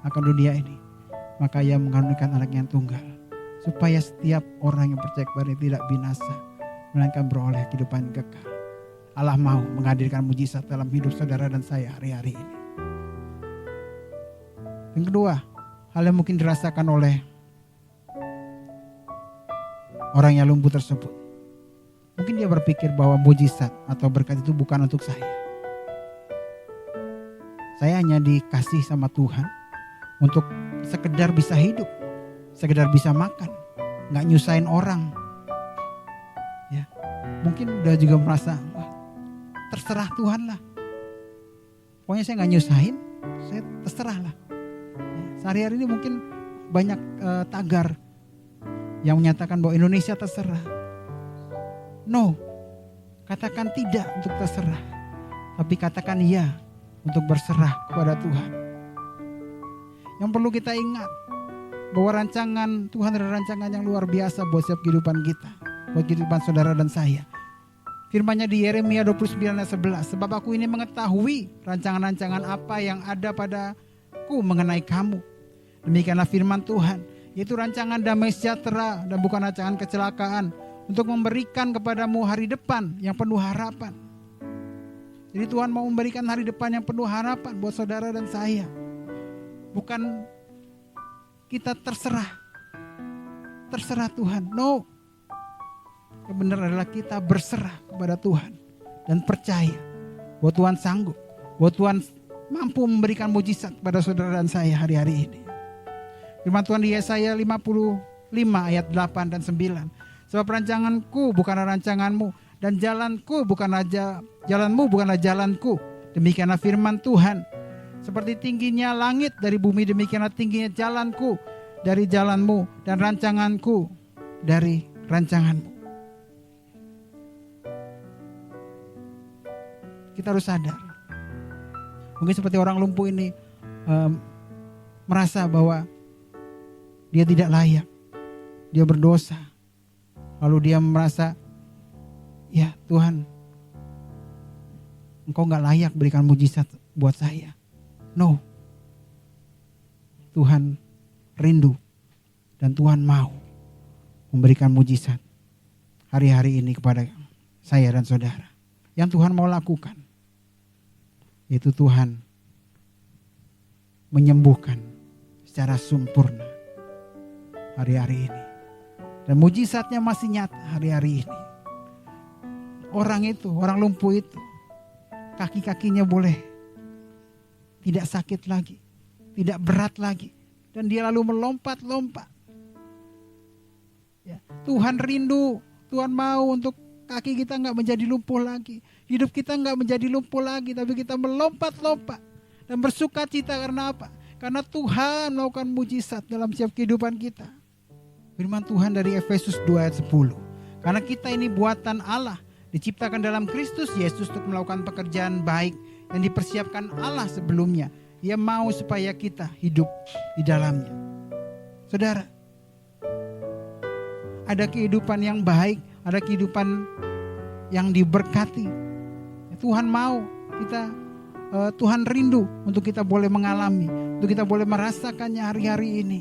akan dunia ini, maka ia mengaruniakan anaknya yang tunggal, supaya setiap orang yang percaya kepadanya tidak binasa melainkan beroleh kehidupan kekal. Allah mau menghadirkan mujizat dalam hidup saudara dan saya hari-hari ini. Yang kedua, hal yang mungkin dirasakan oleh orang yang lumpuh tersebut, mungkin dia berpikir bahwa mujizat atau berkat itu bukan untuk saya. Saya hanya dikasih sama Tuhan untuk sekedar bisa hidup, sekedar bisa makan, gak nyusahin orang. Ya, mungkin udah juga merasa, wah, terserah Tuhan lah. Pokoknya saya gak nyusahin, saya terserah lah. Ya, sehari-hari ini mungkin banyak tagar yang menyatakan bahwa Indonesia terserah. No, katakan tidak untuk terserah, tapi katakan iya untuk berserah kepada Tuhan. Yang perlu kita ingat bahwa rancangan Tuhan adalah rancangan yang luar biasa buat setiap kehidupan kita, buat kehidupan saudara dan saya. Firman-Nya di Yeremia 29 ayat 11, sebab aku ini mengetahui rancangan-rancangan apa yang ada padaku mengenai kamu. Demikianlah firman Tuhan, yaitu rancangan damai sejahtera dan bukan rancangan kecelakaan, untuk memberikan kepadamu hari depan yang penuh harapan. Jadi Tuhan mau memberikan hari depan yang penuh harapan buat saudara dan saya. Bukan kita terserah Tuhan. No. Yang benar adalah kita berserah kepada Tuhan dan percaya bahwa Tuhan sanggup, bahwa Tuhan mampu memberikan mujizat kepada saudara dan saya hari-hari ini. Firman Tuhan di Yesaya 55 ayat 8 dan 9. Sebab rancanganku bukanlah rancanganmu, dan jalanmu bukanlah jalanku. Demikianlah firman Tuhan. Seperti tingginya langit dari bumi, demikianlah tingginya jalanku dari jalanmu, dan rancanganku dari rancanganmu. Kita harus sadar. Mungkin seperti orang lumpuh ini merasa bahwa dia tidak layak, dia berdosa. Lalu dia merasa, ya Tuhan, Engkau gak layak berikan mujizat buat saya. No. Tuhan rindu dan Tuhan mau memberikan mujizat hari-hari ini kepada saya dan saudara. Yang Tuhan mau lakukan, yaitu Tuhan menyembuhkan secara sempurna hari-hari ini. Dan mujizatnya masih nyata hari-hari ini. Orang lumpuh itu, kaki-kakinya boleh tidak sakit lagi, tidak berat lagi. Dan dia lalu melompat-lompat. Ya, Tuhan rindu, Tuhan mau untuk kaki kita gak menjadi lumpuh lagi. Hidup kita gak menjadi lumpuh lagi, tapi kita melompat-lompat. Dan bersuka cita karena apa? Karena Tuhan melakukan mujizat dalam setiap kehidupan kita. Firman Tuhan dari Efesus 2 ayat 10. Karena kita ini buatan Allah, diciptakan dalam Kristus Yesus untuk melakukan pekerjaan baik yang dipersiapkan Allah sebelumnya. Ia mau supaya kita hidup di dalamnya. Saudara, ada kehidupan yang baik, ada kehidupan yang diberkati. Tuhan mau kita, Tuhan rindu untuk kita boleh mengalami, untuk kita boleh merasakannya hari-hari ini.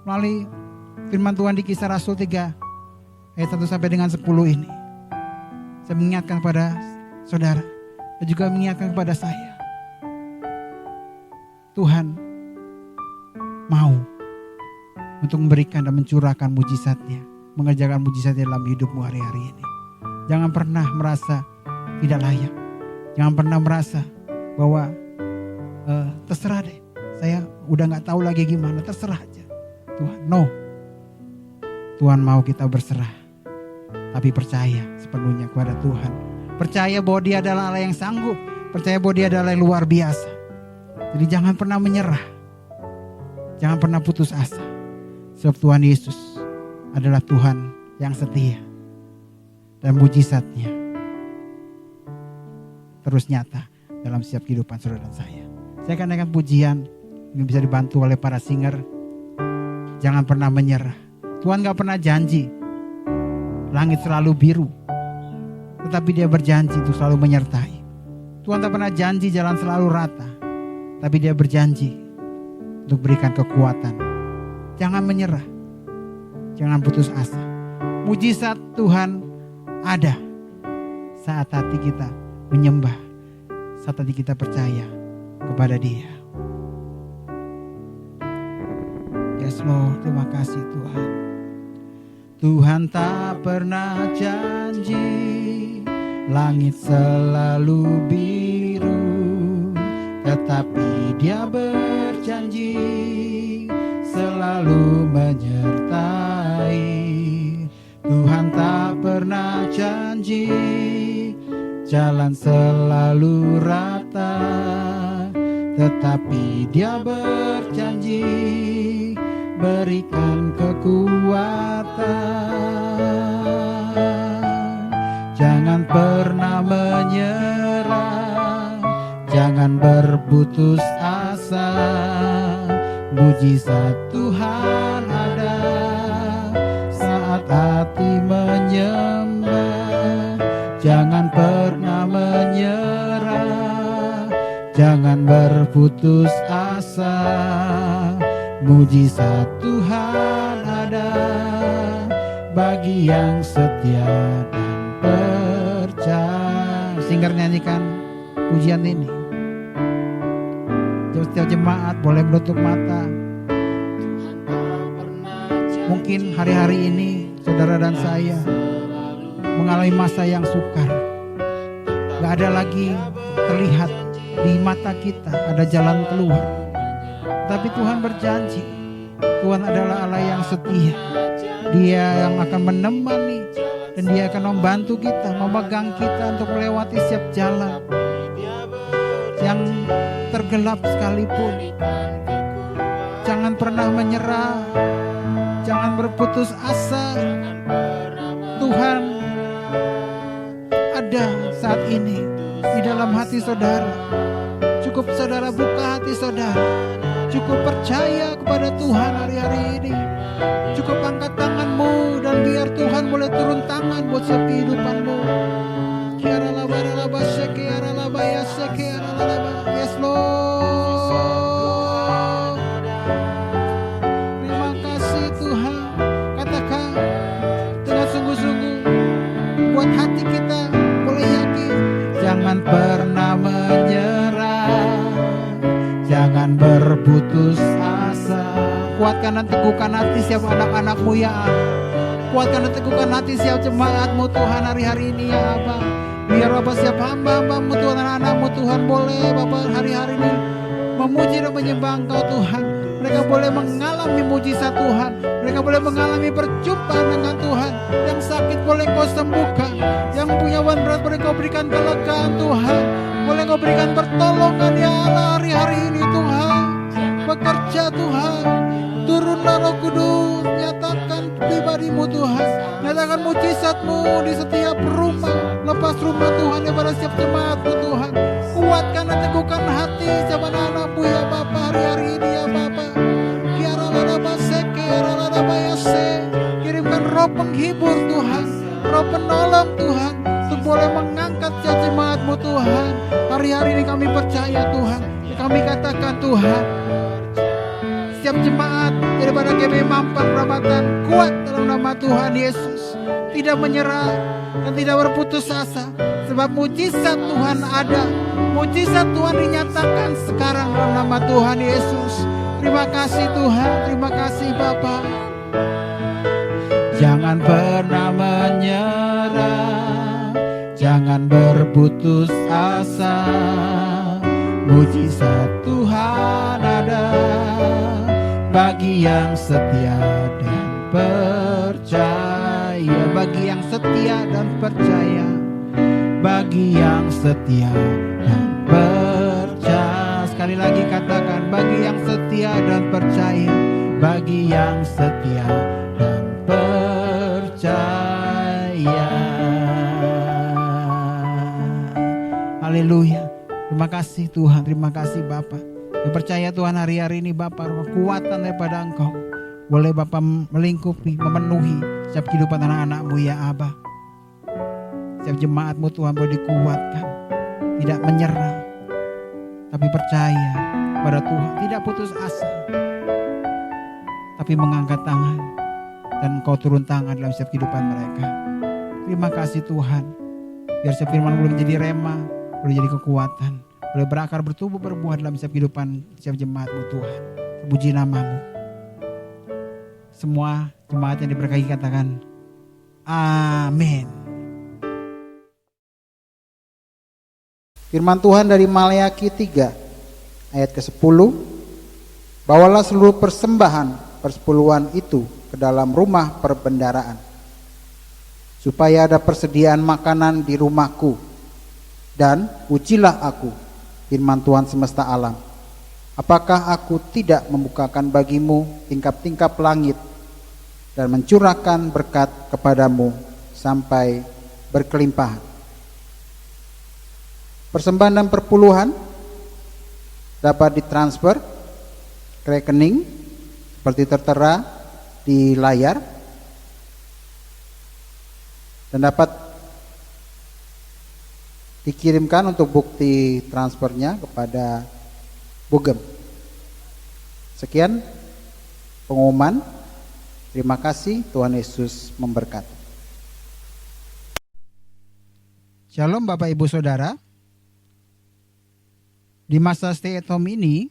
Melalui firman Tuhan di Kisah Rasul 3 ayat 1 sampai dengan 10 ini, saya mengingatkan kepada saudara dan juga mengingatkan kepada saya, Tuhan mau untuk memberikan dan mencurahkan mujizatnya, mengerjakan mujizatnya dalam hidupmu hari-hari ini. Jangan pernah merasa tidak layak, jangan pernah merasa bahwa terserah deh, saya udah gak tahu lagi gimana, terserah aja. Tuhan, no. Tuhan mau kita berserah, tapi percaya sepenuhnya kepada Tuhan. Percaya bahwa Dia adalah Allah yang sanggup, percaya bahwa Dia adalah yang luar biasa. Jadi jangan pernah menyerah, jangan pernah putus asa. Sebab Tuhan Yesus adalah Tuhan yang setia, dan mujizatnya terus nyata dalam setiap kehidupan saudara dan saya. Saya akan naikkan pujian yang bisa dibantu oleh para singer. Jangan pernah menyerah. Tuhan gak pernah janji langit selalu biru, tetapi Dia berjanji untuk selalu menyertai. Tuhan tak pernah janji jalan selalu rata, tapi Dia berjanji untuk berikan kekuatan. Jangan menyerah, jangan putus asa. Mujizat Tuhan ada saat hati kita menyembah, saat hati kita percaya kepada Dia. Yes Lord, terima kasih Tuhan. Tuhan tak pernah janji langit selalu biru, tetapi Dia berjanji selalu menyertai. Tuhan tak pernah janji jalan selalu rata, tetapi Dia berjanji berikan kekuatan. Jangan pernah menyerah, jangan berputus asa. asa. Mujizat Tuhan ada saat hati menyembah. Jangan pernah menyerah, jangan berputus asa. Mujizat Tuhan ada bagi yang setia dan percaya. Singer nyanyikan pujian ini. Setiap jemaat boleh menutup mata. Mungkin hari-hari ini saudara dan saya mengalami masa yang sukar. Gak ada lagi terlihat di mata kita ada jalan keluar. Tapi Tuhan berjanji, Tuhan adalah Allah yang setia. Dia yang akan menemani dan Dia akan membantu kita, memegang kita untuk melewati setiap jalan yang tergelap sekalipun. Jangan pernah menyerah, jangan berputus asa. Tuhan ada saat ini di dalam hati saudara. Cukup saudara buka hati saudara, cukup percaya kepada Tuhan hari-hari ini. Cukup angkat tanganmu dan biar Tuhan boleh turun tangan buat setiap kehidupanmu. Yes Lord. Terima kasih Tuhan. Katakan dengan sungguh-sungguh, buat hati kita boleh yakin. Jangan pernah menyerah, jangan berputus asa. Kuatkan dan teguhkan hati setiap anak-anakmu ya Allah. Kuatkan dan teguhkan hati setiap jemaatmu Tuhan hari-hari ini ya Abah. Biar Bapak setiap hamba-hambamu Tuhan, anak-anakmu Tuhan boleh Bapak hari-hari ini memuji dan menyembah Engkau Tuhan. Mereka boleh mengalami mujizat Tuhan. Mereka boleh mengalami perjumpaan dengan Tuhan. Yang sakit boleh Kau sembuhkan. Yang punya beban berat boleh Kau berikan kelegaan Tuhan. Boleh Kau berikan pertolongan ya Allah hari-hari ini Tuhan. Bekerja Tuhan. Turunlah Roh Kudus, nyatakan pribadimu Tuhan, nyatakan mujizatmu di setiap rumah. Lepas rumah Tuhan daripada setiap jemaatmu Tuhan. Kuatkan dan teguhkan hati setiap anak-anakmu ya Bapa hari-hari ini ya Bapa. Kirimkan roh penghibur Tuhan, roh penolong Tuhan, untuk boleh mengangkat setiap jemaatmu Tuhan. Hari-hari ini kami percaya Tuhan, kami katakan Tuhan, setiap jemaat daripada GBI Mampang Perapatan kuat dalam nama Tuhan Yesus, tidak menyerah dan tidak berputus asa, sebab mujizat Tuhan ada, mujizat Tuhan dinyatakan sekarang dalam nama Tuhan Yesus. Terima kasih Tuhan, terima kasih Bapa. Jangan pernah menyerah, jangan berputus asa. Mujizat Tuhan ada bagi yang setia dan percaya. Bagi yang setia dan percaya. Bagi yang setia dan percaya. Sekali lagi katakan, bagi yang setia dan percaya. Bagi yang setia dan percaya. Haleluya. Terima kasih Tuhan, terima kasih Bapa. Yang percaya Tuhan hari-hari ini Bapa, kekuatan daripada Engkau boleh Bapa melingkupi, memenuhi setiap kehidupan anak-anakmu ya Abah. Setiap jemaatmu Tuhan boleh dikuatkan, tidak menyerah, tapi percaya pada Tuhan, tidak putus asa, tapi mengangkat tangan dan Engkau turun tangan dalam setiap kehidupan mereka. Terima kasih Tuhan, biar setiap firman boleh menjadi rema, boleh jadi kekuatan, boleh berakar, bertumbuh, berbuah dalam setiap kehidupan setiap jemaatmu Tuhan. Puji namamu. Semua jemaat yang diberkahi katakan amin. Firman Tuhan dari Maleakhi 3 ayat ke-10. Bawalah seluruh persembahan persepuluhan itu ke dalam rumah perbendaraan, supaya ada persediaan makanan di rumahku, dan ujilah aku, firman Tuhan semesta alam, apakah aku tidak membukakan bagimu tingkap-tingkap langit dan mencurahkan berkat kepadamu sampai berkelimpahan. Persembahan dan perpuluhan dapat ditransfer ke rekening seperti tertera di layar dan dapat dikirimkan untuk bukti transfernya kepada Bugem. Sekian pengumuman. Terima kasih, Tuhan Yesus memberkati. Shalom Bapak Ibu Saudara. Di masa stay at home ini,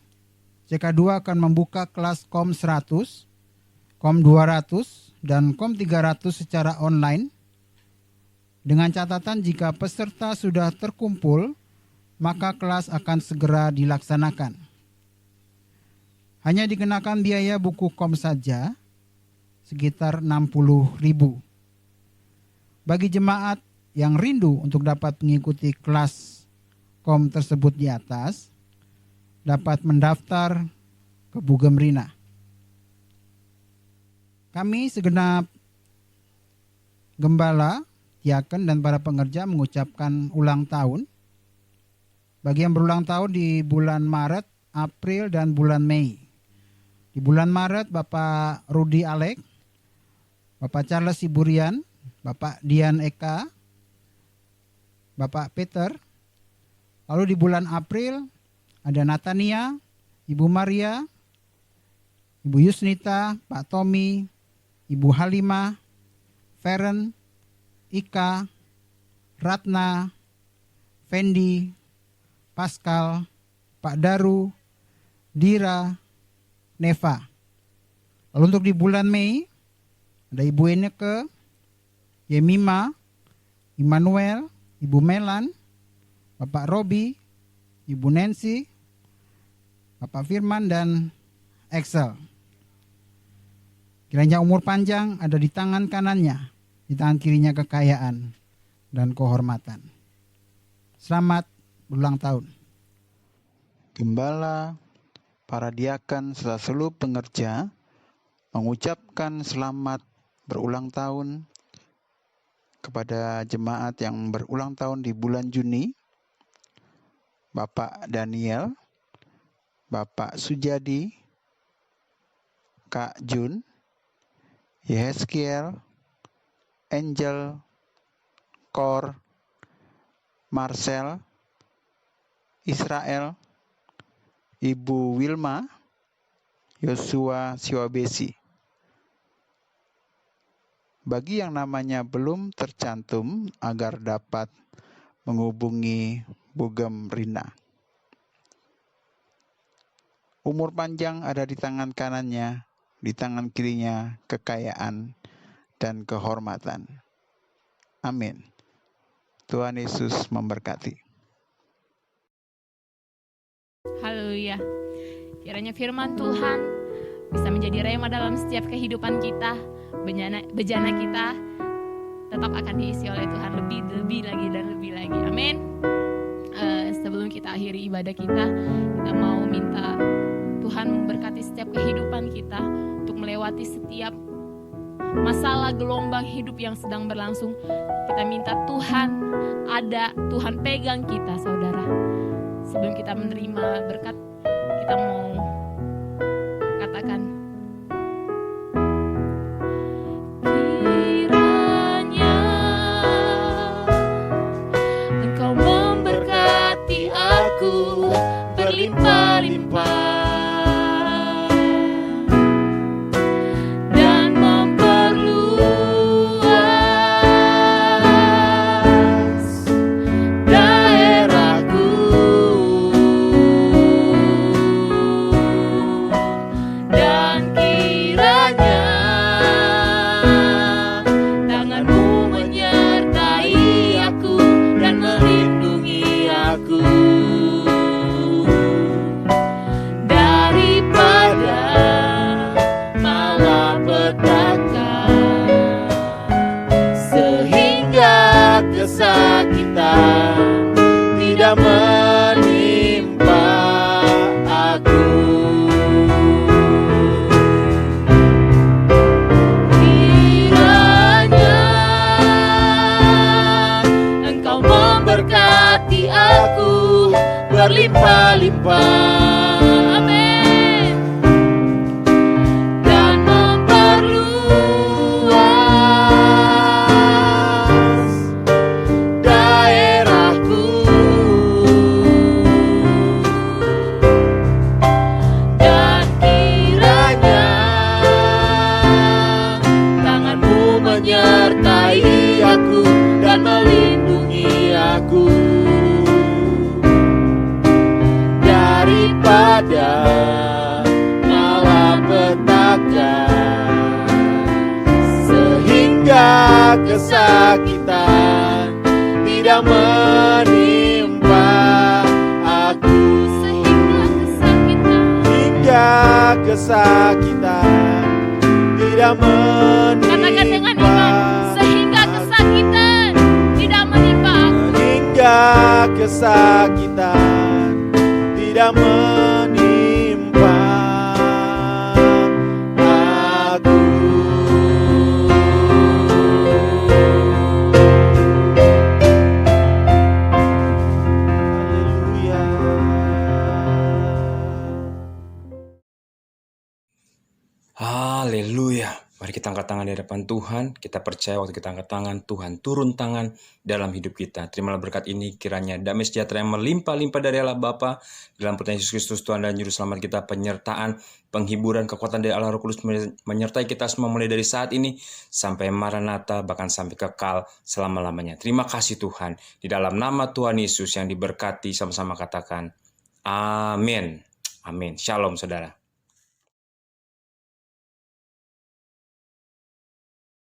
CK2 akan membuka kelas KOM 100, KOM 200, dan KOM 300 secara online. Dengan catatan jika peserta sudah terkumpul, maka kelas akan segera dilaksanakan. Hanya dikenakan biaya buku KOM saja, sekitar 60.000. Bagi jemaat yang rindu untuk dapat mengikuti kelas KOM tersebut di atas, dapat mendaftar ke Bugem Rina. Kami segenap gembala, diaken, dan para pengerja mengucapkan ulang tahun. Bagi yang berulang tahun di bulan Maret, April, dan bulan Mei. Di bulan Maret, Bapak Rudi Alek, Bapak Charles Iburian, Bapak Dian Eka, Bapak Peter. Lalu di bulan April ada Natania, Ibu Maria, Ibu Yusnita, Pak Tommy, Ibu Halimah, Feren, Ika, Ratna, Fendi, Pascal, Pak Daru, Dira, Neva. Lalu untuk di bulan Mei ada Ibu Eneke, Yemima, Immanuel, Ibu Melan, Bapak Robi, Ibu Nancy, Bapak Firman, dan Excel. Kiranya umur panjang ada di tangan kanannya, di tangan kirinya kekayaan dan kehormatan. Selamat berulang tahun. Gembala, para diakan serta seluruh pengerja mengucapkan selamat berulang tahun kepada jemaat yang berulang tahun di bulan Juni, Bapak Daniel, Bapak Sujadi, Kak Jun, Yehezkiel, Angel, Kor, Marcel, Israel, Ibu Wilma, Yosua Siwabesi. Bagi yang namanya belum tercantum agar dapat menghubungi Bugem Rina. Umur panjang ada di tangan kanannya, di tangan kirinya kekayaan dan kehormatan. Amin. Tuhan Yesus memberkati. Haleluya. Kiranya firman Tuhan bisa menjadi rema dalam setiap kehidupan kita. Bejana kita tetap akan diisi oleh Tuhan lebih lagi dan lebih lagi. Amin. Sebelum kita akhiri ibadah kita mau minta Tuhan memberkati setiap kehidupan kita untuk melewati setiap masalah gelombang hidup yang sedang berlangsung. Kita minta Tuhan ada, Tuhan pegang kita, saudara. Sebelum kita menerima berkat, kita mau katakan, kiranya Engkau memberkati aku berlimpah-limpah dan memperluas daerahku, dan kiranya tangan-Mu menyertai aku dan melindungi aku daripada malapetaka, sehingga kesakitan tidak menimpa aku. Kiranya Engkau memberkati aku berlimpah-limpah kesakitan tidak menimpa aku, hingga kesakitan tidak Katakan dengan menimpa, iman, sehingga kesakitan tidak menimpa aku. hingga kesakitan tidak menimpa aku. Haleluya. Haleluya. Mari kita angkat tangan di hadapan Tuhan. Kita percaya waktu kita angkat tangan, Tuhan turun tangan dalam hidup kita. Terimalah berkat ini, kiranya damai sejahtera yang melimpah-limpah dari Allah Bapa, dalam putra Yesus Kristus Tuhan dan Juru Selamat kita, penyertaan, penghiburan, kekuatan dari Allah Roh Kudus menyertai kita semua mulai dari saat ini sampai Maranatha, bahkan sampai kekal selama-lamanya. Terima kasih Tuhan. Di dalam nama Tuhan Yesus yang diberkati, sama-sama katakan amin. Amin. Shalom saudara.